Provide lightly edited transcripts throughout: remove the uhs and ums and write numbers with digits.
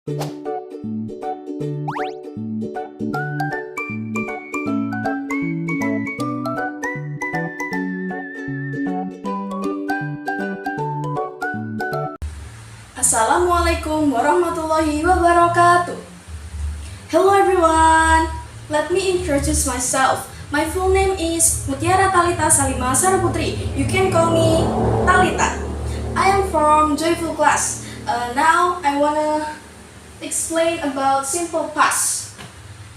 Assalamualaikum warahmatullahi wabarakatuh. Hello everyone. Let me introduce myself. My full name is Mutiara Talita Salima Saraputri. You can call me Talita. I am from Joyful Class. Now I wanna explain about simple past.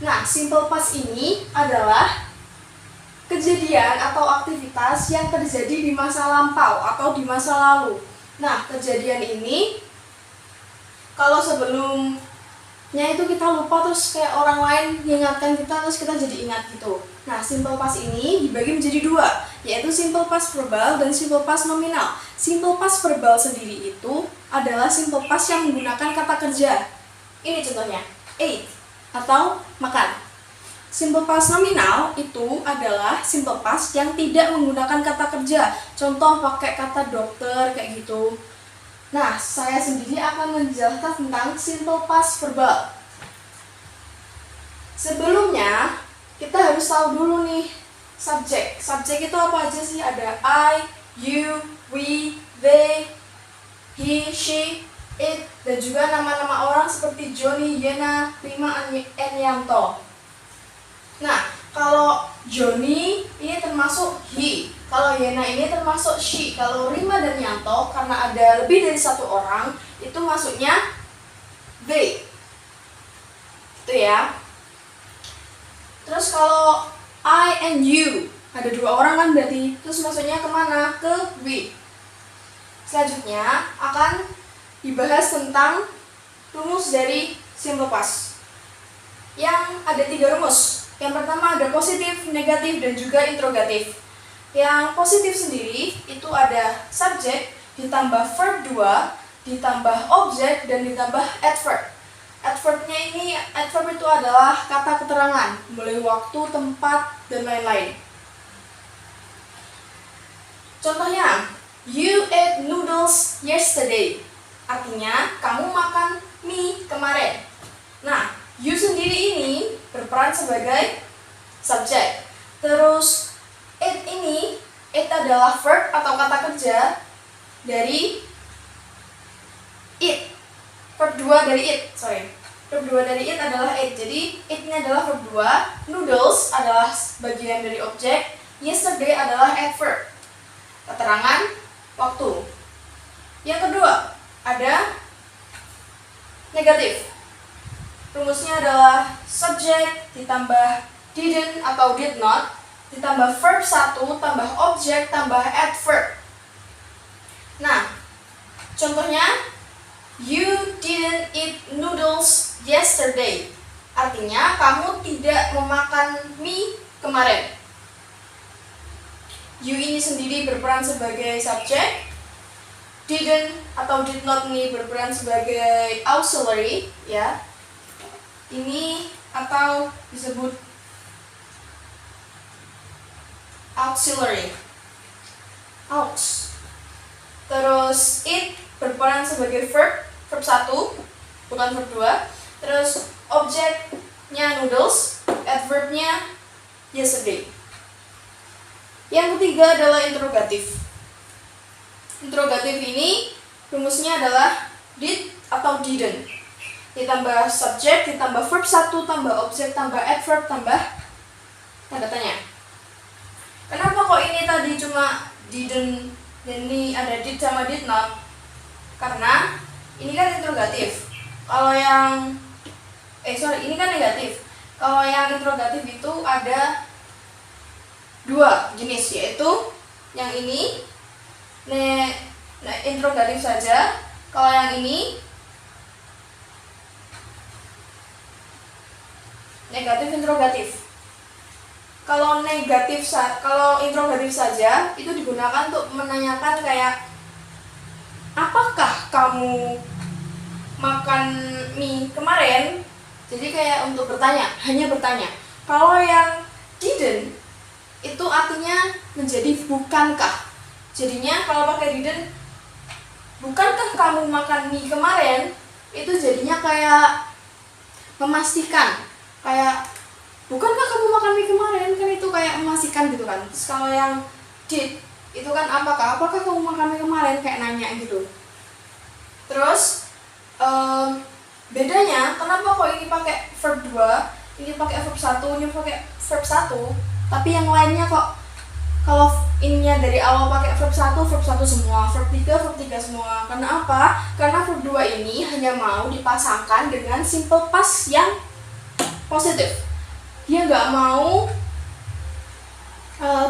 Nah, simple past ini adalah kejadian atau aktivitas yang terjadi di masa lampau atau di masa lalu. Nah, kejadian ini kalau sebelumnya itu kita lupa terus kayak orang lain mengingatkan kita terus kita jadi ingat gitu. Nah, simple past ini dibagi menjadi dua, yaitu simple past verbal dan simple past nominal. Simple past verbal sendiri itu adalah simple past yang menggunakan kata kerja. Ini contohnya, eat atau makan. Simple past nominal itu adalah simple past yang tidak menggunakan kata kerja. Contoh pakai kata dokter kayak gitu. Nah, saya sendiri akan menjelaskan tentang simple past verbal. Sebelumnya, kita harus tahu dulu nih subjek. Subjek itu apa aja sih? Ada I, you, we, they, he, she, it, dan juga nama-nama orang seperti Johnny, Yena, Prima, Yanto. Nah, kalau Johnny ini termasuk he. Kalau Yena ini termasuk she. Kalau Rima dan Yanto karena ada lebih dari satu orang itu masuknya they. Itu ya. Terus kalau I and you ada dua orang kan berarti. Terus masuknya kemana? Ke we. Selanjutnya akan dibahas tentang rumus dari simple past. Yang ada 3 rumus. Yang pertama ada positif, negatif, dan juga interrogatif. Yang positif sendiri itu ada subjek ditambah verb 2, ditambah objek, dan ditambah adverb. Adverbnya ini, adverb itu adalah kata keterangan, mulai waktu, tempat, dan lain-lain. Contohnya, you ate noodles yesterday. Artinya, kamu makan mie kemarin. Nah, you sendiri ini berperan sebagai subjek. Terus it adalah verb atau kata kerja dari it. Verb 2 dari it, Verb 2 dari it adalah it. Jadi it ini adalah verb 2, noodles adalah bagian dari objek, yesterday adalah adverb. Keterangan waktu. Yang kedua, ada negatif. Rumusnya adalah subject ditambah didn't atau did not, ditambah verb 1, tambah objek, tambah adverb. Nah, contohnya, you didn't eat noodles yesterday. Artinya, kamu tidak memakan mie kemarin. You ini sendiri berperan sebagai subjek. Didn't atau did not ini berperan sebagai auxiliary, ya. Ini atau disebut auxiliary. Aux. Terus it berperan sebagai verb 1, bukan verb 2. Terus objeknya noodles, adverbnya yesterday. Yang ketiga adalah interrogatif. Interrogatif ini rumusnya adalah did atau didn't. Ditambah subjek, ditambah verb 1, tambah objek, tambah adverb, tambah tanda tanya. Kenapa kok ini tadi cuma didn't dan ini ada did sama did not? Karena ini kan interrogatif. Kalau yang ini kan negatif. Kalau yang interrogatif itu ada 2 jenis, yaitu yang ini interrogatif saja. Kalau yang ini negatif interrogatif. Kalau interrogatif saja itu digunakan untuk menanyakan kayak apakah kamu makan mie kemarin? Jadi kayak untuk bertanya, hanya bertanya. Kalau yang didn't itu artinya menjadi bukankah. Jadinya kalau pakai didn't, bukankah kamu makan mie kemarin? itu jadinya kayak memastikan, kayak bukankah kamu makan mie kemarin, kan itu kayak memastikan gitu kan. Terus kalau yang did itu kan apakah kamu makan mie kemarin, kayak nanya gitu. Terus bedanya kenapa kok ini pakai verb 2, ini pakai verb 1, ini pakai verb 1, tapi yang lainnya kok kalau ininya dari awal pakai verb 1 semua, verb 3 semua. Karena apa? Karena verb 2 ini hanya mau dipasangkan dengan simple past yang positif. Dia nggak mau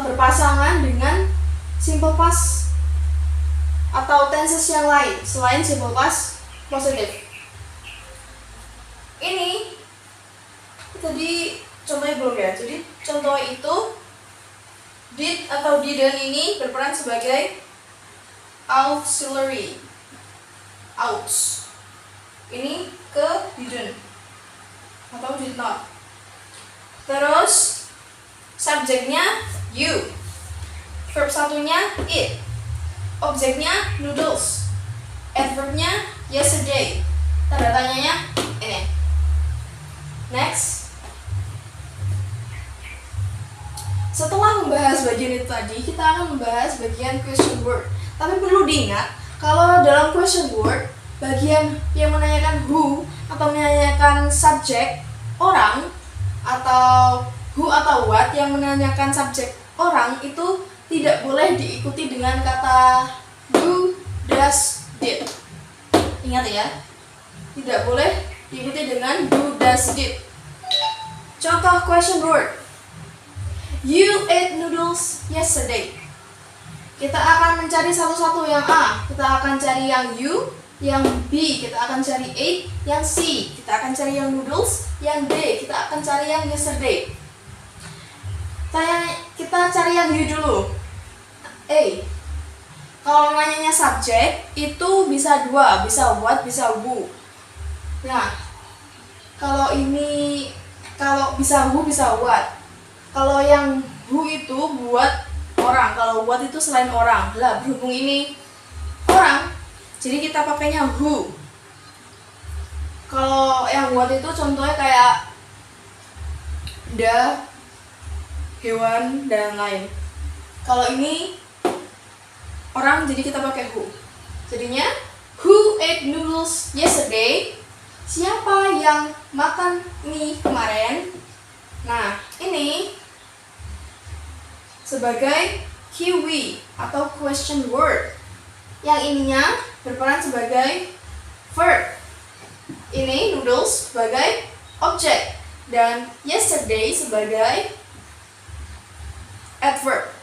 berpasangan dengan simple past atau tenses yang lain selain simple past positif. Ini tadi contohnya belum ya. Jadi contoh itu did atau didn't ini berperan sebagai auxiliary. Aux. Ini ke didn't atau did not. Terus subjeknya you. Verb satunya it. Objeknya noodles. Adverbnya yesterday. Tanda tanyanya ini. Next. Setelah membahas bagian itu tadi, kita akan membahas bagian question word. Tapi perlu diingat, kalau dalam question word, bagian yang menanyakan who atau menanyakan subjek orang, atau who atau what yang menanyakan subjek orang itu tidak boleh diikuti dengan kata do, does, did. Ingat ya, tidak boleh diikuti dengan do, does, did. Contoh question word. You ate noodles yesterday. Kita akan mencari satu-satu. Yang A, kita akan cari yang you. Yang B, kita akan cari ate. Yang C, kita akan cari yang noodles. Yang D, kita akan cari yang yesterday. Kita cari yang you dulu. A. Kalau nanyanya subjek, itu bisa dua. Bisa what, bisa who. Nah, kalau bisa who, bisa what. Kalau yang who itu buat orang, kalau what itu selain orang. Lah, berhubung ini orang, jadi kita pakainya who. Kalau yang what itu contohnya kayak the, hewan, dan lain. Kalau ini orang, jadi kita pakai who. Jadinya who ate noodles yesterday? Siapa yang makan mie kemarin? Nah, ini sebagai keyword atau question word. Yang ininya berperan sebagai verb. Ini noodles sebagai objek dan yesterday sebagai adverb.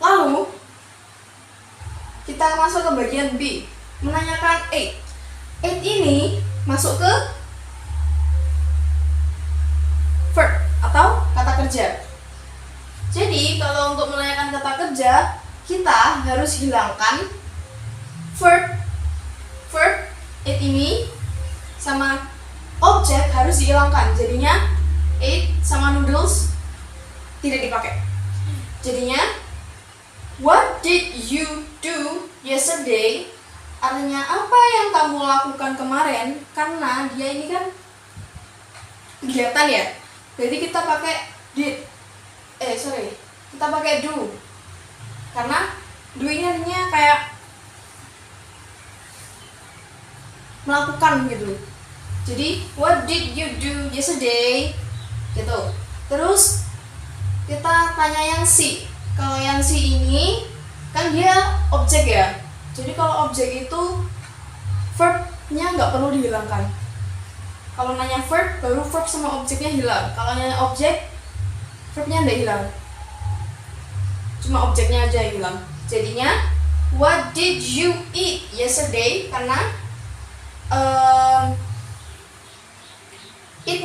Lalu kita masuk ke bagian B, menanyakan ate. Ate ini masuk ke verb atau kata kerja. Jadi kalau untuk menanyakan kata kerja, kita harus hilangkan verb it ini sama objek harus dihilangkan. Jadinya ate sama noodles tidak dipakai. Jadinya what did you do yesterday? Artinya apa yang kamu lakukan kemarin? Karena dia ini kan kegiatan ya. Jadi kita pakai did. Kita pakai do. Karena do ini artinya kayak melakukan gitu. Jadi what did you do yesterday? Gitu. Terus kita tanya yang C. Kalau yang C ini kan dia objek ya. Jadi kalau objek itu verbnya nggak perlu dihilangkan. Kalau nanya verb, baru verb sama objeknya hilang. Kalau nanya objek, verbnya nggak hilang. Cuma objeknya aja yang hilang. Jadinya what did you eat yesterday? Karena it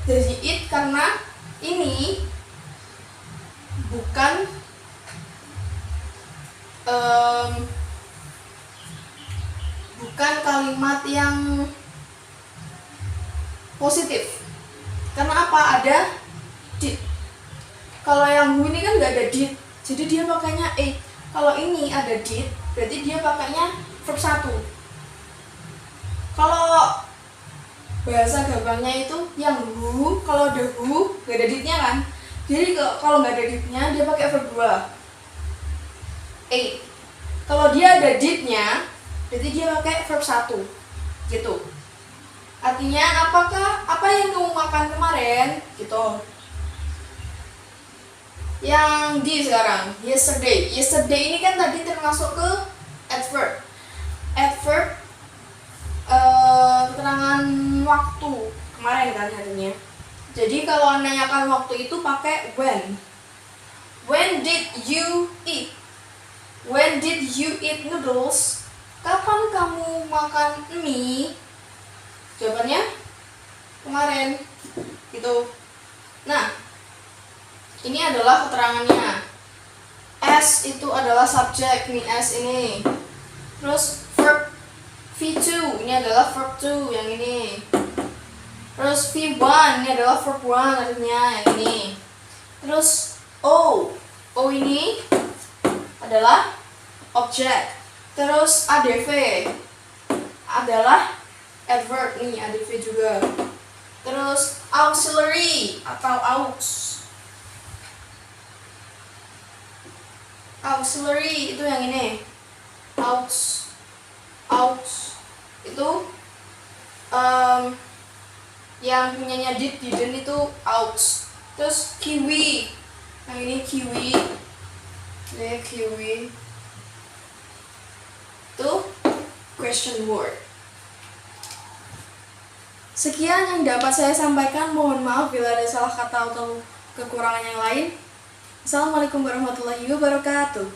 dari it karena ini bukan bukan kalimat yang positif. Karena apa? Ada did. Kalau yang who ini kan nggak ada did, jadi dia pakainya ate. Kalau ini ada did, berarti dia pakainya verb 1. Kalau bahasa gampangnya itu yang who, kalau ada who gak ada didnya kan, jadi kalau nggak ada didnya dia pakai verb 2. Kalau dia ada didnya berarti dia pakai verb 1 gitu. Artinya apa yang kamu makan kemarin gitu. Yang di sekarang yesterday ini kan tadi termasuk ke adverb keterangan waktu kemarin kan harinya. Jadi kalau nanyakan waktu itu pakai when did you eat noodles, kapan kamu makan mie, jawabannya kemarin gitu. Nah, ini adalah keterangannya. S itu adalah subjek nih, S ini. Terus verb V2 ini adalah verb 2 yang ini. Terus V1 ini adalah verb 1 artinya yang ini. Terus O ini adalah objek. Terus ADV adalah adverb nih, ADV juga. Terus auxiliary atau auxiliary itu yang ini. Aux itu yang punyanya didn't itu aux. Terus kiwi, yang ini kiwi itu question word. Sekian yang dapat saya sampaikan, mohon maaf bila ada salah kata atau kekurangan yang lain. Assalamualaikum warahmatullahi wabarakatuh.